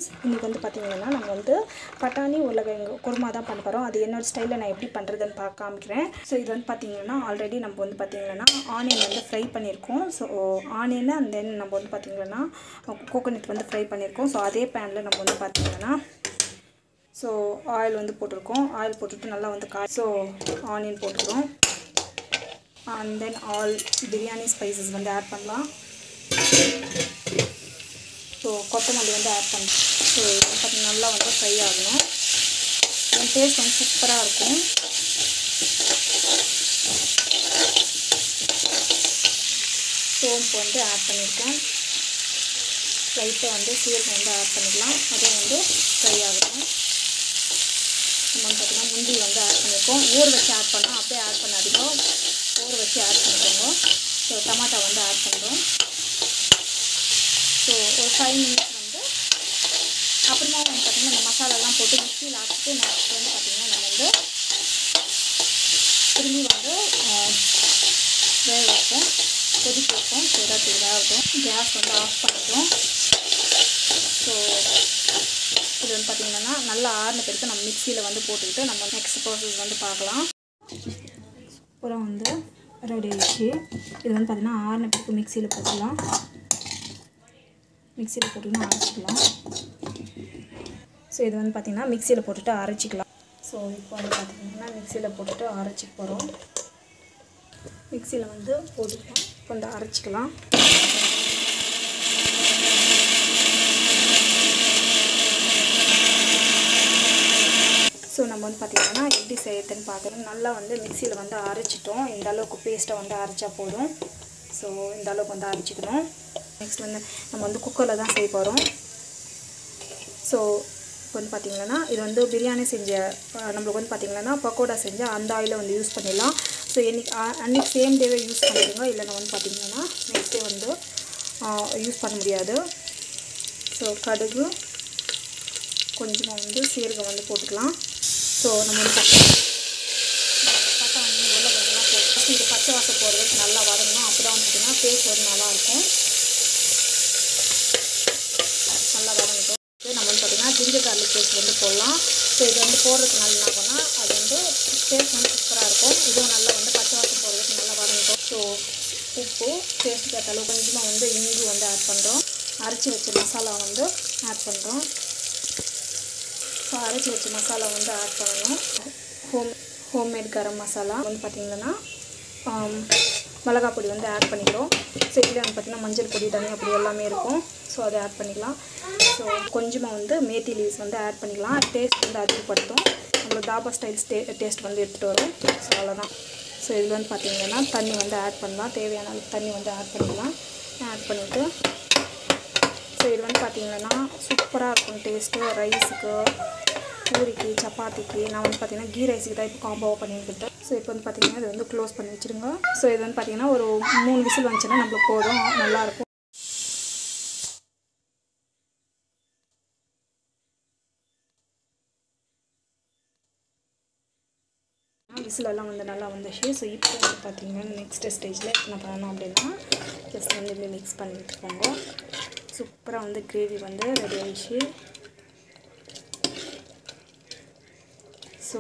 Friends, இன்றைக்கி வந்து பார்த்திங்கன்னா நம்ம வந்து பட்டாணி உருளைக்கிழங்கு குருமா தான் பண்ண போகிறோம். அது என்னோடய ஸ்டைலில் நான் எப்படி பண்ணுறதுன்னு காமிக்கிறேன். ஸோ இது வந்து பார்த்திங்கன்னா ஆல்ரெடி நம்ம வந்து பார்த்திங்கன்னா ஆனியன் வந்து ஃப்ரை பண்ணியிருக்கோம். ஸோ ஆனியன் அண்ட் தென் நம்ம வந்து பார்த்திங்கன்னா கோகோனட் வந்து ஃப்ரை பண்ணியிருக்கோம். ஸோ அதே பேனில் நம்ம வந்து பார்த்திங்கன்னா ஸோ ஆயில் வந்து போட்டிருக்கோம். ஆயில் போட்டுட்டு நல்லா வந்து ஸோ ஆனியன் போட்டுக்கிறோம். And then all biryani spices வந்து ஆட் பண்ணலாம். ஸோ கொத்தமல்லி வந்து ஆட் பண்ணலாம். ஸோ இது பார்த்திங்கன்னா நல்லா வந்து ஃப்ரை ஆகணும். என் டேஸ்ட் வந்து சூப்பராக இருக்கும். சோம்பு வந்து ஆட் பண்ணியிருக்கேன். லைட்டாக வந்து சீரகம் வந்து ஆட் பண்ணிக்கலாம். அதுவும் வந்து ஃப்ரை ஆகணும். நம்ம வந்து பார்த்திங்கன்னா முந்திரி வந்து ஆட் பண்ணியிருக்கோம். ஊற வச்சு ஆட் பண்ணோம், அப்படியே ஆட் பண்ணாதீங்க, ஊற வச்சு ஆட் பண்ணிக்கோங்க. ஸோ டமாட்டா வந்து ஆட் பண்ணுறோம். ஸோ ஒரு 5 மினிட்ஸ் வந்து அப்புறமா வந்து பார்த்திங்கன்னா இந்த மசாலாலாம் போட்டு மிக்சியில் ஆக்கிட்டு நெக்ஸ்ட் வந்து பார்த்திங்கன்னா நம்ம வந்து திரும்பி வந்து வேக வைப்போம், கொதிக்க வைப்போம். ஸோ ஏதாச்சும் இதாகட்டும். கேஸ் வந்து ஆஃப் பண்ணிட்டோம். ஸோ இது வந்து பார்த்திங்கன்னா நல்லா ஆறின பிறகு நம்ம மிக்சியில் வந்து போட்டுக்கிட்டு நம்ம நெக்ஸ்ட் ப்ராசஸ் வந்து பார்க்கலாம். அப்புறம் வந்து ரெடி ஆகிடுச்சு. இது வந்து பார்த்திங்கன்னா ஆறின பிறகு மிக்சியில் போட்டுக்கலாம். மிக்சியில் போட்டுக்கிட்டு அரைச்சிக்கலாம். ஸோ இது வந்து பார்த்திங்கன்னா மிக்சியில் போட்டுட்டு அரைச்சிக்கலாம். ஸோ இப்போ வந்து பார்த்திங்கன்னா மிக்சியில் போட்டுட்டு அரைச்சிக்க போகிறோம். மிக்சியில் வந்து போட்டுக்கலாம், கொஞ்சம் அரைச்சிக்கலாம். ஸோ நம்ம வந்து பார்த்திங்கன்னா எப்படி செய்யறதுன்னு பார்க்குறோம். நல்லா வந்து மிக்சியில் வந்து அரைச்சிட்டோம். இந்த அளவுக்கு பேஸ்ட்டை வந்து அரைச்சா போதும். ஸோ இந்த அளவுக்கு வந்து அரைச்சிக்கணும். நெக்ஸ்ட் வந்து நம்ம வந்து குக்கரில் தான் செய்ய போகிறோம். ஸோ இப்போ வந்து பார்த்திங்கன்னா இது வந்து பிரியாணி செஞ்ச நம்மளுக்கு வந்து பார்த்திங்கன்னா பக்கோடா செஞ்சு அந்த ஆயிலை வந்து யூஸ் பண்ணிடலாம். ஸோ அன்றைக்கி சேம் டேவே யூஸ் பண்ணிடுங்க, இல்லைன்னா வந்து பார்த்திங்கன்னா நெக்ஸ்ட் டே வந்து யூஸ் பண்ண முடியாது. ஸோ கடுகு, கொஞ்சமாக வந்து சீரகம் வந்து போட்டுக்கலாம். ஸோ நம்ம வந்து பட்டாணி உருளைக்கிழங்குலாம் போட்டு இது பச்சை வாசம் போகிறதுக்கு நல்லா வதங்கணும். அப்போ தான் வந்து பார்த்திங்கன்னா டேஸ்ட் வந்து நல்லாயிருக்கும். நல்லா வதங்கட்டும். நம்ம வந்து பார்த்திங்கன்னா ஜிஞ்சர் கார்லிக் பேஸ்ட் வந்து போடலாம். ஸோ இது வந்து போடுறதுனால என்ன பண்ணால் அது வந்து டேஸ்ட் வந்து சூப்பராக இருக்கும். இதுவும் நல்லா வந்து பச்சை வாசம் போகிறதுக்கு நல்லா வதங்கட்டும். ஸோ உப்பு டேஸ்ட்டுக்கு ஏற்ற அளவு கொஞ்சமாக வந்து இஞ்சி வந்து ஆட் பண்ணுறோம். அரைச்சி வச்ச மசாலா வந்து ஆட் பண்ணுறோம். ஸோ அரைச்சி வச்ச மசாலா வந்து ஆட் பண்ணணும். ஹோம்மேட் கரம் மசாலா வந்து பார்த்திங்கன்னா மிளகாய் பொடி வந்து ஆட் பண்ணிக்கிறோம். ஸோ இதில் வந்து பார்த்திங்கன்னா மஞ்சள் பொடி, தனியாக பொடி எல்லாமே இருக்கும். ஸோ அதை ஆட் பண்ணிக்கலாம். ஸோ கொஞ்சமாக வந்து மேத்தி லீவ்ஸ் வந்து ஆட் பண்ணிக்கலாம். டேஸ்ட் வந்து அதிகப்படுத்தும். நம்மளோட தாபா ஸ்டைல்ஸ் டேஸ்ட் வந்து எடுத்துகிட்டு வரும். ஸோ அவ்வளோதான். ஸோ இதில் வந்து பார்த்திங்கன்னா தண்ணி வந்து ஆட் பண்ணலாம். தேவையான அளவுக்கு தண்ணி வந்து ஆட் பண்ணிக்கலாம். ஆட் பண்ணிவிட்டு ஸோ இது வந்து பார்த்திங்கன்னா சூப்பராக இருக்கும் டேஸ்ட்டு. ரைஸுக்கு, பூரிக்கு, சப்பாத்திக்கு, நான் வந்து பார்த்திங்கன்னா கீ ரைஸுக்கு தான் இப்போ காம்போவாக பண்ணியிருக்கேன். ஸோ இப்போ வந்து பார்த்திங்கன்னா இது வந்து க்ளோஸ் பண்ணி வச்சுருங்க. ஸோ இது வந்து பார்த்திங்கன்னா ஒரு 3 விசில் வந்துச்சுன்னா நம்மளுக்கு போதும், நல்லாயிருக்கும். விசிலெல்லாம் வந்து நல்லா வந்துச்சு. ஸோ இப்போ வந்து பார்த்திங்கன்னா நெக்ஸ்ட் ஸ்டேஜில் என்ன பண்ணணும் அப்படின்னா ஜஸ்ட் வந்து இப்படி மிக்ஸ் பண்ணி விட்டுக்கோங்க. சூப்பராக வந்து கிரேவி வந்து ரெடி ஆகிடுச்சு. ஸோ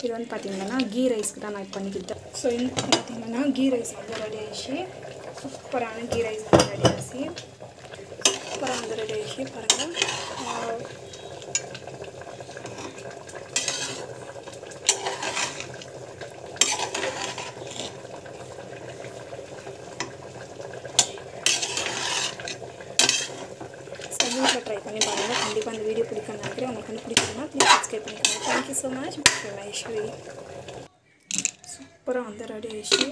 இது வந்து பார்த்திங்கன்னா கீ ரைஸ்க்கு தான் நான் பண்ணிக்கிட்டேன். ஸோ இது பார்த்திங்கன்னா கீ ரைஸ் வந்து ரெடி ஆகிடுச்சு. சூப்பரான கீ ரைஸ் வந்து ரெடி ஆகிடுச்சு. சூப்பராக வந்து ரெடி ஆகிடுச்சு பாருங்கள். வீட்டில் ட்ரை பண்ணி பாருங்கள். கண்டிப்பாக அந்த வீடியோ பிடிக்கும்னு நினைக்கிறேன். உங்களுக்கு வந்து பிடிக்குதுன்னா ப்ளீஸ் சப்ஸ்கிரைப் பண்ணிக்கோங்க. Thank you so much. ஐஸ்வரி சூப்பராக வந்து ரெடி ஆகிடுச்சு.